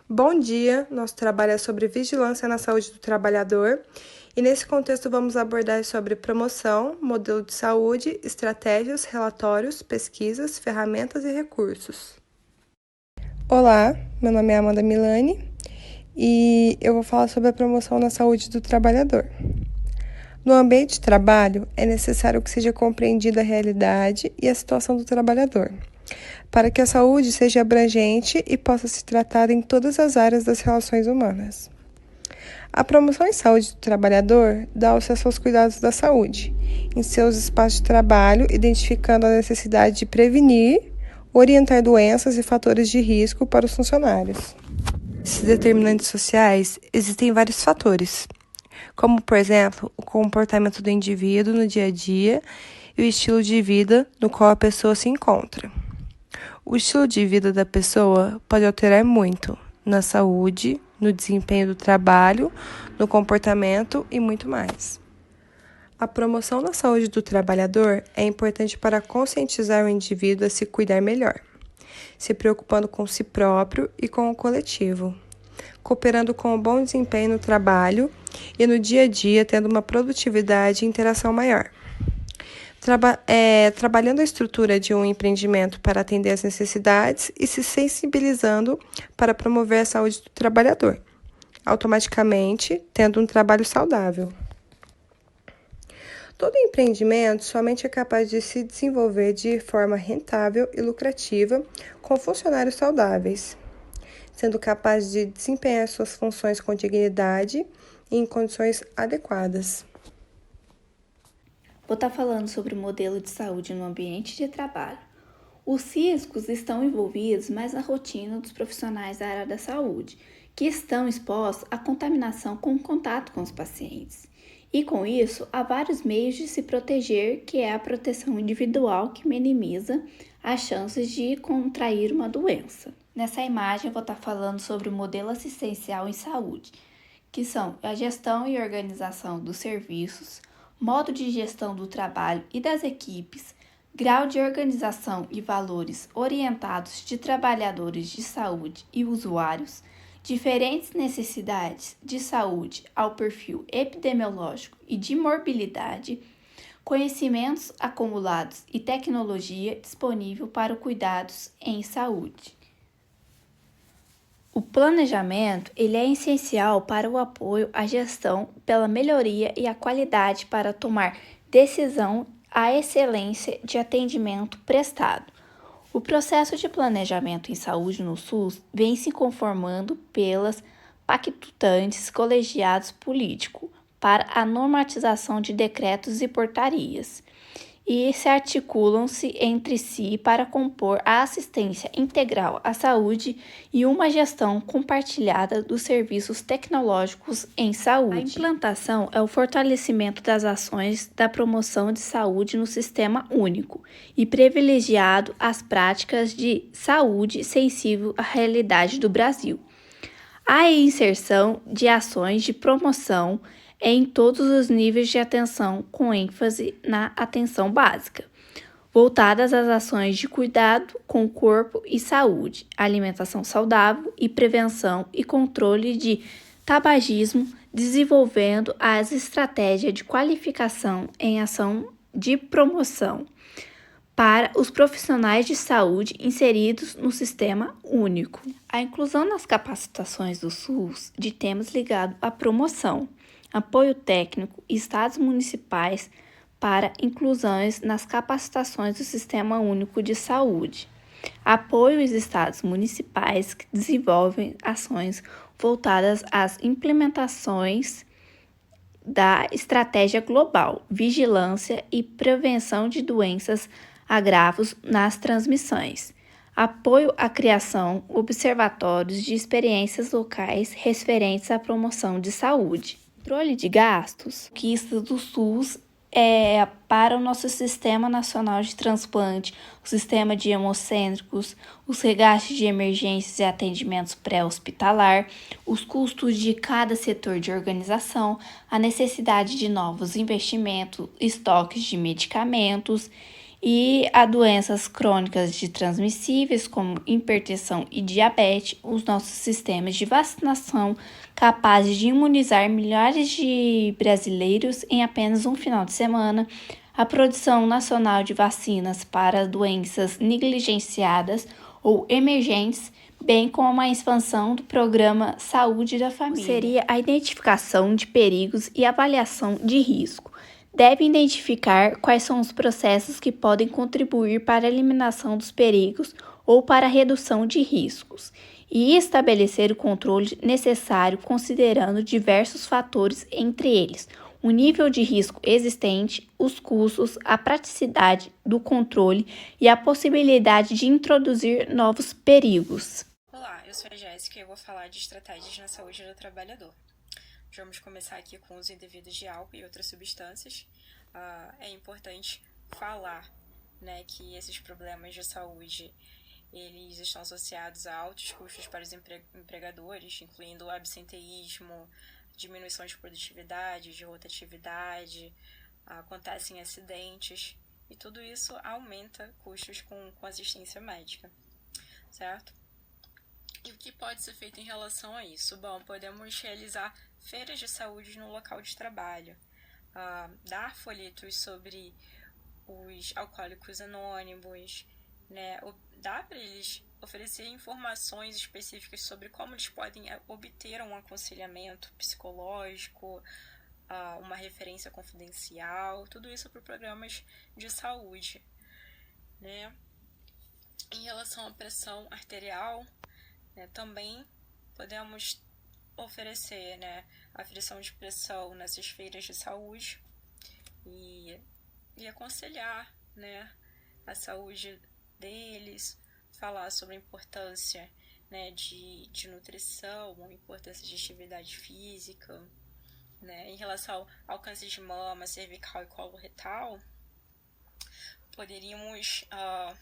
Bom dia, nosso trabalho é sobre vigilância na saúde do trabalhador e nesse contexto vamos abordar sobre promoção, modelo de saúde, estratégias, relatórios, pesquisas, ferramentas e recursos. Olá, meu nome é Amanda Milani e eu vou falar sobre a promoção na saúde do trabalhador. No ambiente de trabalho, é necessário que seja compreendida a realidade e a situação do trabalhador, para que a saúde seja abrangente e possa ser tratada em todas as áreas das relações humanas. A promoção em saúde do trabalhador dá acesso aos cuidados da saúde, em seus espaços de trabalho, identificando a necessidade de prevenir, orientar doenças e fatores de risco para os funcionários. Esses determinantes sociais existem vários fatores, como, por exemplo, o comportamento do indivíduo no dia a dia e o estilo de vida no qual a pessoa se encontra. O estilo de vida da pessoa pode alterar muito na saúde, no desempenho do trabalho, no comportamento e muito mais. A promoção da saúde do trabalhador é importante para conscientizar o indivíduo a se cuidar melhor, se preocupando com si próprio e com o coletivo, cooperando com o bom desempenho no trabalho e no dia a dia tendo uma produtividade e interação maior. Trabalhando a estrutura de um empreendimento para atender às necessidades e se sensibilizando para promover a saúde do trabalhador, automaticamente tendo um trabalho saudável. Todo empreendimento somente é capaz de se desenvolver de forma rentável e lucrativa com funcionários saudáveis, sendo capaz de desempenhar suas funções com dignidade e em condições adequadas. Vou estar falando sobre o modelo de saúde no ambiente de trabalho. Os riscos estão envolvidos mais na rotina dos profissionais da área da saúde, que estão expostos à contaminação com o contato com os pacientes. E com isso, há vários meios de se proteger, que é a proteção individual, que minimiza as chances de contrair uma doença. Nessa imagem, eu vou estar falando sobre o modelo assistencial em saúde, que são a gestão e organização dos serviços, modo de gestão do trabalho e das equipes, grau de organização e valores orientados de trabalhadores de saúde e usuários, diferentes necessidades de saúde ao perfil epidemiológico e de morbilidade, conhecimentos acumulados e tecnologia disponível para cuidados em saúde. O planejamento ele é essencial para o apoio à gestão pela melhoria e a qualidade para tomar decisão à excelência de atendimento prestado. O processo de planejamento em saúde no SUS vem se conformando pelas pactuantes colegiados políticos para a normatização de decretos e portarias e se articulam-se entre si para compor a assistência integral à saúde e uma gestão compartilhada dos serviços tecnológicos em saúde. A implantação é o fortalecimento das ações da promoção de saúde no sistema único e privilegiado as práticas de saúde sensível à realidade do Brasil. A inserção de ações de promoção em todos os níveis de atenção, com ênfase na atenção básica, voltadas às ações de cuidado com o corpo e saúde, alimentação saudável e prevenção e controle de tabagismo, desenvolvendo as estratégias de qualificação em ação de promoção para os profissionais de saúde inseridos no sistema único. A inclusão nas capacitações do SUS de temas ligados à promoção, apoio técnico e estados municipais para inclusões nas capacitações do Sistema Único de Saúde. Apoio aos estados municipais que desenvolvem ações voltadas às implementações da estratégia global, vigilância e prevenção de doenças agravos nas transmissões. Apoio à criação observatórios de experiências locais referentes à promoção de saúde. Controle de gastos, conquista do SUS para o nosso Sistema Nacional de Transplante, o sistema de hemocêntricos, os regastos de emergências e atendimentos pré-hospitalar, os custos de cada setor de organização, a necessidade de novos investimentos, estoques de medicamentos e a doenças crônicas de transmissíveis, como hipertensão e diabetes, os nossos sistemas de vacinação capazes de imunizar milhares de brasileiros em apenas um final de semana, a produção nacional de vacinas para doenças negligenciadas ou emergentes, bem como a expansão do programa Saúde da Família. Seria a identificação de perigos e avaliação de risco. Deve identificar quais são os processos que podem contribuir para a eliminação dos perigos ou para a redução de riscos e estabelecer o controle necessário considerando diversos fatores, entre eles o nível de risco existente, os custos, a praticidade do controle e a possibilidade de introduzir novos perigos. Olá, eu sou a Jéssica e eu vou falar de estratégias na saúde do trabalhador. Vamos começar aqui com o uso indevido de álcool e outras substâncias. É importante falar, né, que esses problemas de saúde eles estão associados a altos custos para os empregadores, incluindo o absenteísmo, diminuição de produtividade, de rotatividade, acontecem acidentes e tudo isso aumenta custos com assistência médica, certo? E o que pode ser feito em relação a isso? Bom, podemos realizar feiras de saúde no local de trabalho, dar folhetos sobre os alcoólicos anônimos, né? Dá para eles oferecer informações específicas sobre como eles podem obter um aconselhamento psicológico, uma referência confidencial, tudo isso para programas de saúde, né? Em relação à pressão arterial, né, também podemos oferecer, né, aferição de pressão nessas feiras de saúde e aconselhar, né, a saúde deles, falar sobre a importância, né, de nutrição, a importância de atividade física, né, em relação ao câncer de mama, cervical e colo retal, poderíamos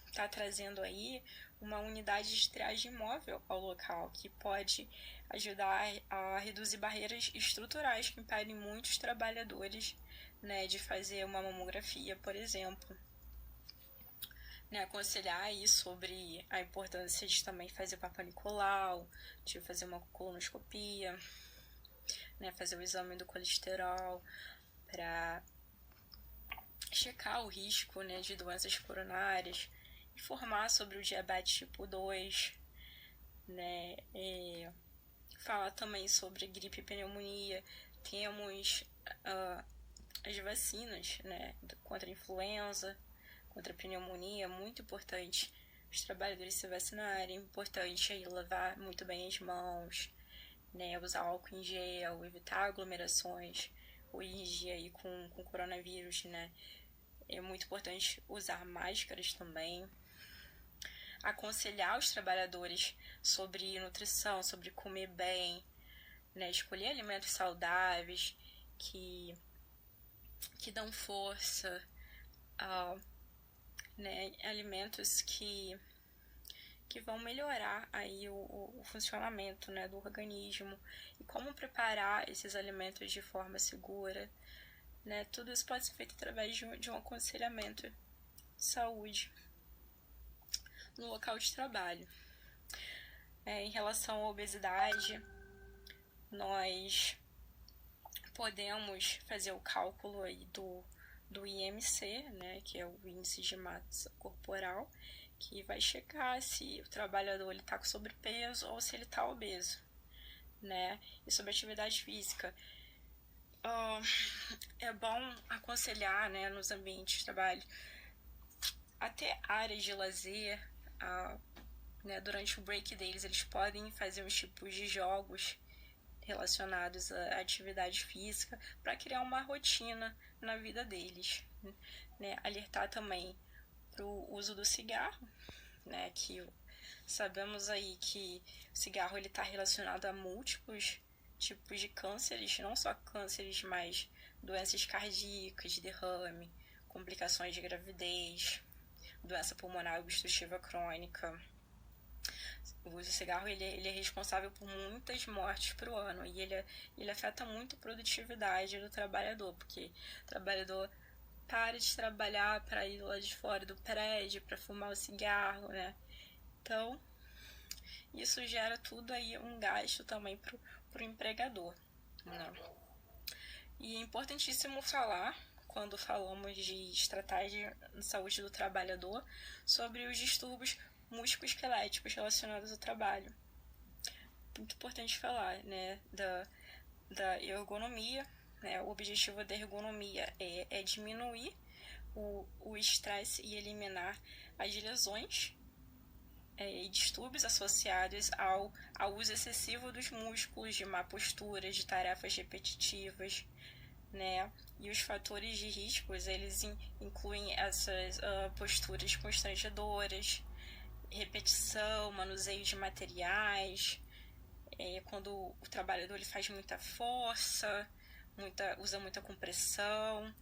estar trazendo aí uma unidade de triagem móvel ao local, que pode ajudar a reduzir barreiras estruturais que impedem muitos trabalhadores, né, de fazer uma mamografia, por exemplo. Né, aconselhar aí sobre a importância de também fazer Papa Nicolau, de fazer uma colonoscopia, né, fazer o exame do colesterol para checar o risco, né, de doenças coronárias, informar sobre o diabetes tipo 2, né, falar também sobre gripe e pneumonia. Temos as vacinas, né, contra a influenza, contra a pneumonia, muito importante os trabalhadores se vacinarem, importante aí lavar muito bem as mãos, né, usar álcool em gel, evitar aglomerações. Hoje em dia aí com coronavírus, né, é muito importante usar máscaras também. Aconselhar os trabalhadores sobre nutrição, sobre comer bem, né, escolher alimentos saudáveis que dão força, né, alimentos que vão melhorar aí o funcionamento, né, do organismo e como preparar esses alimentos de forma segura, né, tudo isso pode ser feito através de um aconselhamento de saúde no local de trabalho. Em relação à obesidade, nós podemos fazer o cálculo aí do IMC, né, que é o índice de massa corporal, que vai checar se o trabalhador está com sobrepeso ou se ele está obeso, né? E sobre atividade física, é bom aconselhar, né, nos ambientes de trabalho, até áreas de lazer, né, durante o break deles, eles podem fazer uns tipos de jogos relacionados à atividade física para criar uma rotina na vida deles, né? Alertar também para o uso do cigarro, né, que sabemos aí que o cigarro está relacionado a múltiplos tipos de cânceres, não só cânceres, mas doenças cardíacas, derrame, complicações de gravidez, doença pulmonar obstrutiva crônica. O uso do cigarro ele é responsável por muitas mortes por ano e ele afeta muito a produtividade do trabalhador, porque o trabalhador para de trabalhar para ir lá de fora do prédio, para fumar o cigarro, né? Então, isso gera tudo aí um gasto também pro empregador, né? E é importantíssimo falar, quando falamos de estratégia de saúde do trabalhador, sobre os distúrbios musculoesqueléticos relacionados ao trabalho. Muito importante falar, né, da ergonomia, né? O objetivo da ergonomia é diminuir o estresse e eliminar as lesões e distúrbios associados ao uso excessivo dos músculos, de má postura, de tarefas repetitivas, né? E os fatores de riscos, eles incluem essas posturas constrangedoras, repetição, manuseio de materiais, quando o trabalhador ele faz muita força, usa muita compressão,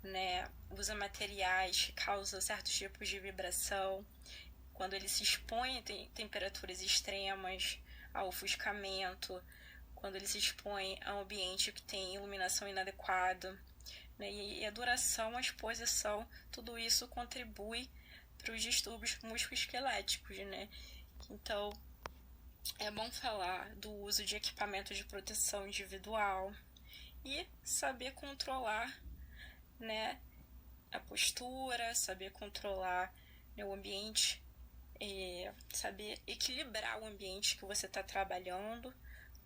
né? Usa materiais que causam certos tipos de vibração, quando ele se expõe a temperaturas extremas, ao ofuscamento, quando ele se expõe a um ambiente que tem iluminação inadequada, né? E a duração, a exposição, tudo isso contribui para os distúrbios musculoesqueléticos, né? Então, é bom falar do uso de equipamentos de proteção individual e saber controlar, né, a postura, saber controlar, né, o ambiente, saber equilibrar o ambiente que você está trabalhando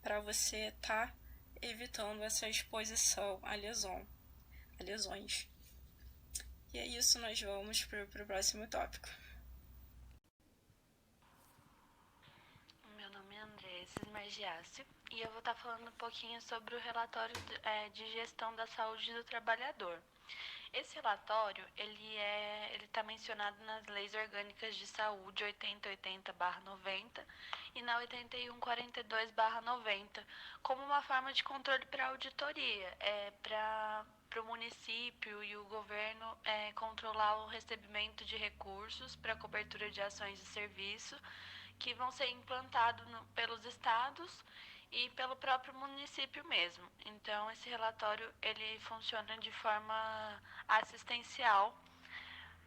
para você estar evitando essa exposição a lesões. E é isso, nós vamos para o próximo tópico. Meu nome é Andressa Margiassi e eu vou estar falando um pouquinho sobre o relatório de gestão da saúde do trabalhador. Esse relatório, ele está mencionado nas leis orgânicas de saúde 8080/90 e na 8142/90 como uma forma de controle para auditoria, para o município e o governo controlar o recebimento de recursos para cobertura de ações de serviço que vão ser implantados pelos estados e pelo próprio município mesmo. Então, esse relatório ele funciona de forma assistencial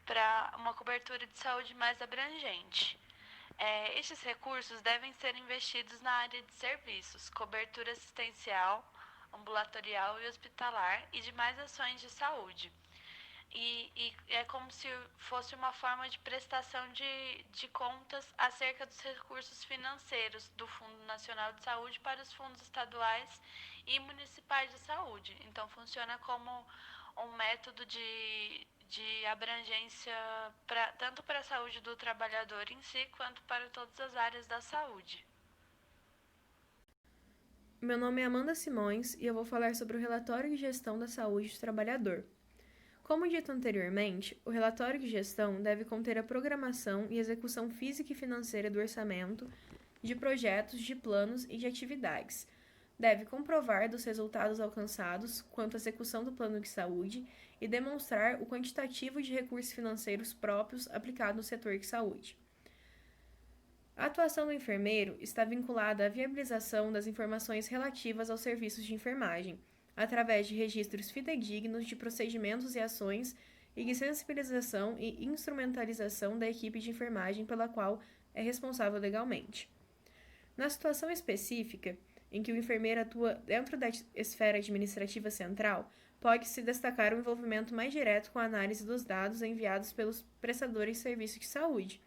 para uma cobertura de saúde mais abrangente. Estes recursos devem ser investidos na área de serviços, cobertura assistencial, ambulatorial e hospitalar e demais ações de saúde. E é como se fosse uma forma de prestação de contas acerca dos recursos financeiros do Fundo Nacional de Saúde para os fundos estaduais e municipais de saúde. Então, funciona como um método de abrangência tanto para a saúde do trabalhador em si, quanto para todas as áreas da saúde. Meu nome é Amanda Simões e eu vou falar sobre o relatório de gestão da saúde do trabalhador. Como dito anteriormente, o relatório de gestão deve conter a programação e execução física e financeira do orçamento, de projetos, de planos e de atividades. Deve comprovar dos resultados alcançados quanto à execução do plano de saúde e demonstrar o quantitativo de recursos financeiros próprios aplicado no setor de saúde. A atuação do enfermeiro está vinculada à viabilização das informações relativas aos serviços de enfermagem, através de registros fidedignos de procedimentos e ações e de sensibilização e instrumentalização da equipe de enfermagem pela qual é responsável legalmente. Na situação específica, em que o enfermeiro atua dentro da esfera administrativa central, pode-se destacar o envolvimento mais direto com a análise dos dados enviados pelos prestadores de serviço de saúde,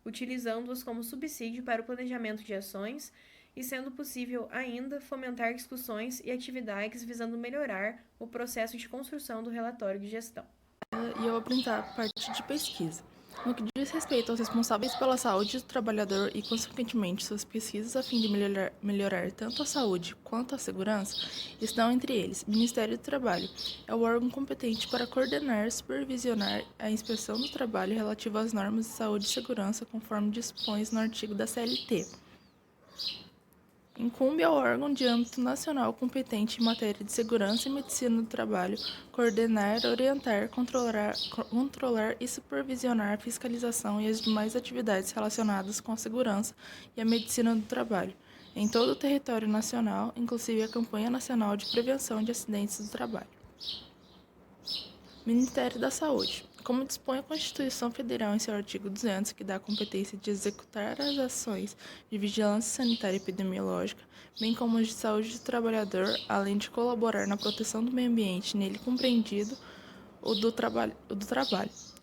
utilizando-os como subsídio para o planejamento de ações e, sendo possível ainda, fomentar discussões e atividades visando melhorar o processo de construção do relatório de gestão. E eu vou apresentar a parte de pesquisa. No que diz respeito aos responsáveis pela saúde do trabalhador e, consequentemente, suas pesquisas a fim de melhorar tanto a saúde quanto a segurança, estão entre eles. O Ministério do Trabalho é o órgão competente para coordenar e supervisionar a inspeção do trabalho relativa às normas de saúde e segurança, conforme dispõe no artigo da CLT. Incumbe ao órgão de âmbito nacional competente em matéria de segurança e medicina do trabalho coordenar, orientar, controlar e supervisionar a fiscalização e as demais atividades relacionadas com a segurança e a medicina do trabalho, em todo o território nacional, inclusive a Campanha Nacional de Prevenção de Acidentes do Trabalho. Ministério da Saúde. Como dispõe a Constituição Federal em seu artigo 200, que dá a competência de executar as ações de vigilância sanitária e epidemiológica, bem como as de saúde do trabalhador, além de colaborar na proteção do meio ambiente, nele compreendido o do trabalho.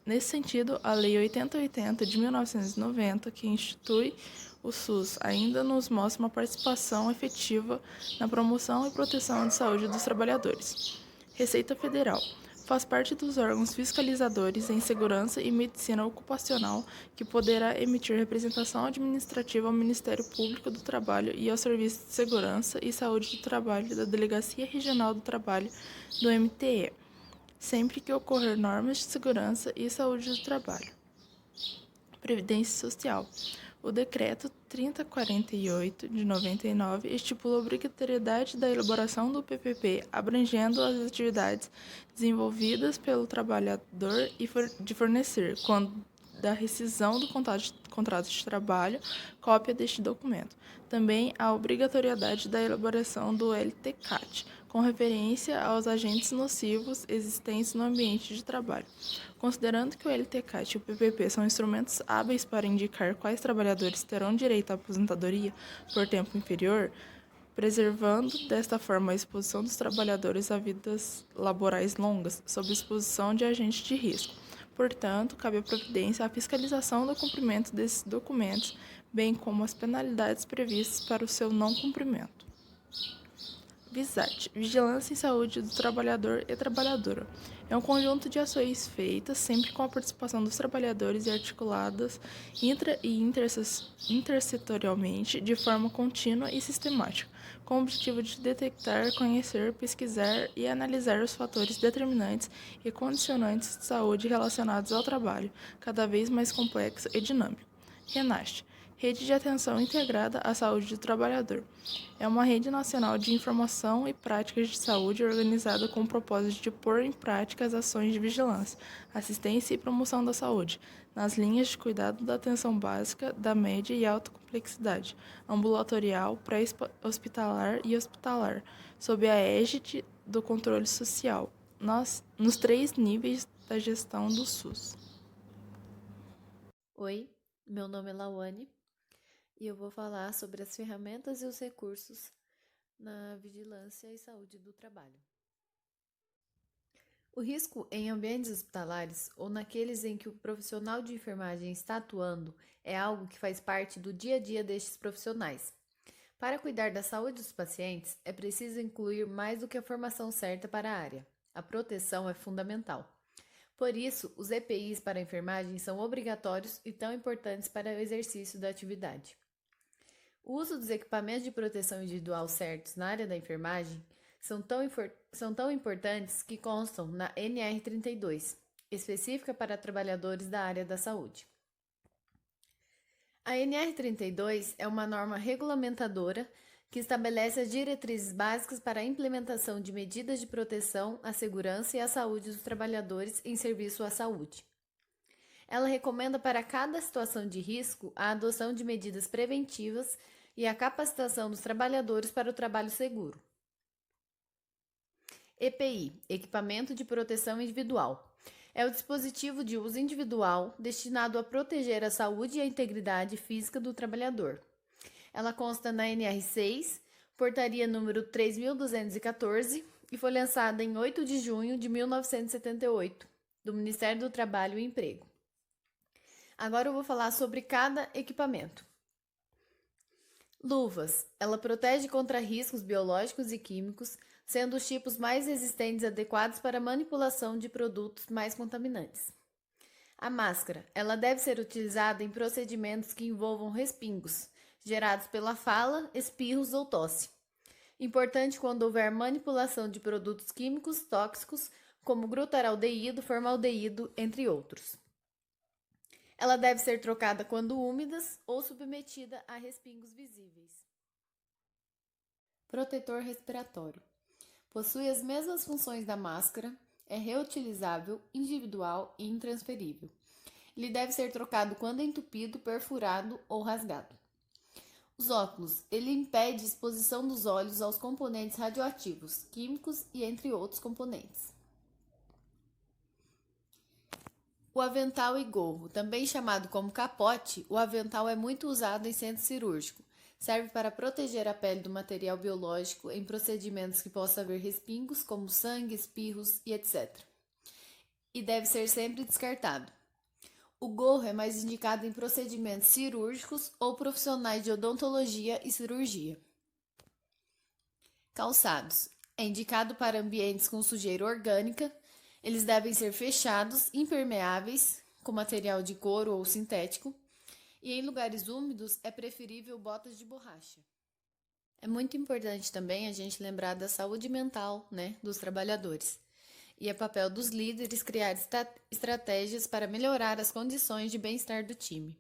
Nesse sentido, a Lei 8080 de 1990, que institui o SUS, ainda nos mostra uma participação efetiva na promoção e proteção da saúde dos trabalhadores. Receita Federal. Faz parte dos órgãos fiscalizadores em segurança e medicina ocupacional, que poderá emitir representação administrativa ao Ministério Público do Trabalho e ao Serviço de Segurança e Saúde do Trabalho da Delegacia Regional do Trabalho do MTE, sempre que ocorrer normas de segurança e saúde do trabalho. Previdência Social. O Decreto 3048, de 99, estipula a obrigatoriedade da elaboração do PPP, abrangendo as atividades desenvolvidas pelo trabalhador e de fornecer, quando da rescisão do contrato de trabalho, cópia deste documento. Também a obrigatoriedade da elaboração do LTCAT, com referência aos agentes nocivos existentes no ambiente de trabalho. Considerando que o LTCAT e o PPP são instrumentos hábeis para indicar quais trabalhadores terão direito à aposentadoria por tempo inferior, preservando desta forma a exposição dos trabalhadores a vidas laborais longas, sob exposição de agentes de risco. Portanto, cabe à providência a fiscalização do cumprimento desses documentos, bem como as penalidades previstas para o seu não cumprimento. VISAT, Vigilância em Saúde do Trabalhador e Trabalhadora. É um conjunto de ações feitas sempre com a participação dos trabalhadores e articuladas intra- e intersetorialmente de forma contínua e sistemática, com o objetivo de detectar, conhecer, pesquisar e analisar os fatores determinantes e condicionantes de saúde relacionados ao trabalho, cada vez mais complexo e dinâmico. RENAST, Rede de Atenção Integrada à Saúde do Trabalhador. É uma rede nacional de informação e práticas de saúde organizada com o propósito de pôr em prática as ações de vigilância, assistência e promoção da saúde, nas linhas de cuidado da atenção básica, da média e alta complexidade, ambulatorial, pré-hospitalar e hospitalar, sob a égide do controle social, nos 3 níveis da gestão do SUS. Oi, meu nome é Lawane e eu vou falar sobre as ferramentas e os recursos na vigilância e saúde do trabalho. O risco em ambientes hospitalares ou naqueles em que o profissional de enfermagem está atuando é algo que faz parte do dia a dia destes profissionais. Para cuidar da saúde dos pacientes, é preciso incluir mais do que a formação certa para a área. A proteção é fundamental. Por isso, os EPIs para a enfermagem são obrigatórios e tão importantes para o exercício da atividade. O uso dos equipamentos de proteção individual certos na área da enfermagem são tão importantes que constam na NR32, específica para trabalhadores da área da saúde. A NR32 é uma norma regulamentadora que estabelece as diretrizes básicas para a implementação de medidas de proteção à segurança e à saúde dos trabalhadores em serviço à saúde. Ela recomenda para cada situação de risco a adoção de medidas preventivas e a capacitação dos trabalhadores para o trabalho seguro. EPI, Equipamento de Proteção Individual. É o dispositivo de uso individual destinado a proteger a saúde e a integridade física do trabalhador. Ela consta na NR6, portaria número 3.214 e foi lançada em 8 de junho de 1978, do Ministério do Trabalho e Emprego. Agora eu vou falar sobre cada equipamento. Luvas. Ela protege contra riscos biológicos e químicos, sendo os tipos mais resistentes adequados para a manipulação de produtos mais contaminantes. A máscara. Ela deve ser utilizada em procedimentos que envolvam respingos, gerados pela fala, espirros ou tosse. Importante quando houver manipulação de produtos químicos tóxicos, como glutaraldeído, formaldeído, entre outros. Ela deve ser trocada quando úmidas ou submetida a respingos visíveis. Protetor respiratório. Possui as mesmas funções da máscara, é reutilizável, individual e intransferível. Ele deve ser trocado quando entupido, perfurado ou rasgado. Os óculos. Ele impede a exposição dos olhos aos componentes radioativos, químicos e entre outros componentes. O avental e gorro, também chamado como capote, o avental é muito usado em centro cirúrgico. Serve para proteger a pele do material biológico em procedimentos que possam haver respingos, como sangue, espirros e etc. E deve ser sempre descartado. O gorro é mais indicado em procedimentos cirúrgicos ou profissionais de odontologia e cirurgia. Calçados. É indicado para ambientes com sujeira orgânica. Eles devem ser fechados, impermeáveis, com material de couro ou sintético. E em lugares úmidos é preferível botas de borracha. É muito importante também a gente lembrar da saúde mental, dos trabalhadores. E é papel dos líderes criar estratégias para melhorar as condições de bem-estar do time.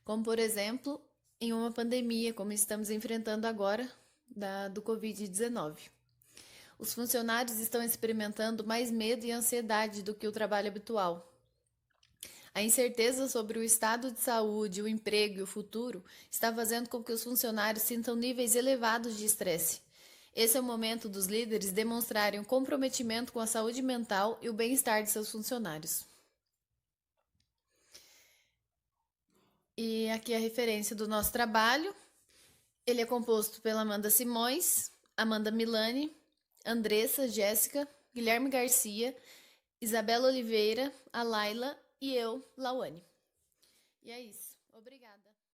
Como, por exemplo, em uma pandemia, como estamos enfrentando agora, do Covid-19. Os funcionários estão experimentando mais medo e ansiedade do que o trabalho habitual. A incerteza sobre o estado de saúde, o emprego e o futuro está fazendo com que os funcionários sintam níveis elevados de estresse. Esse é o momento dos líderes demonstrarem um comprometimento com a saúde mental e o bem-estar de seus funcionários. E aqui a referência do nosso trabalho. Ele é composto pela Amanda Simões, Amanda Milani, Andressa, Jéssica, Guilherme Garcia, Isabela Oliveira, a Laila e eu, Lauane. E é isso. Obrigada.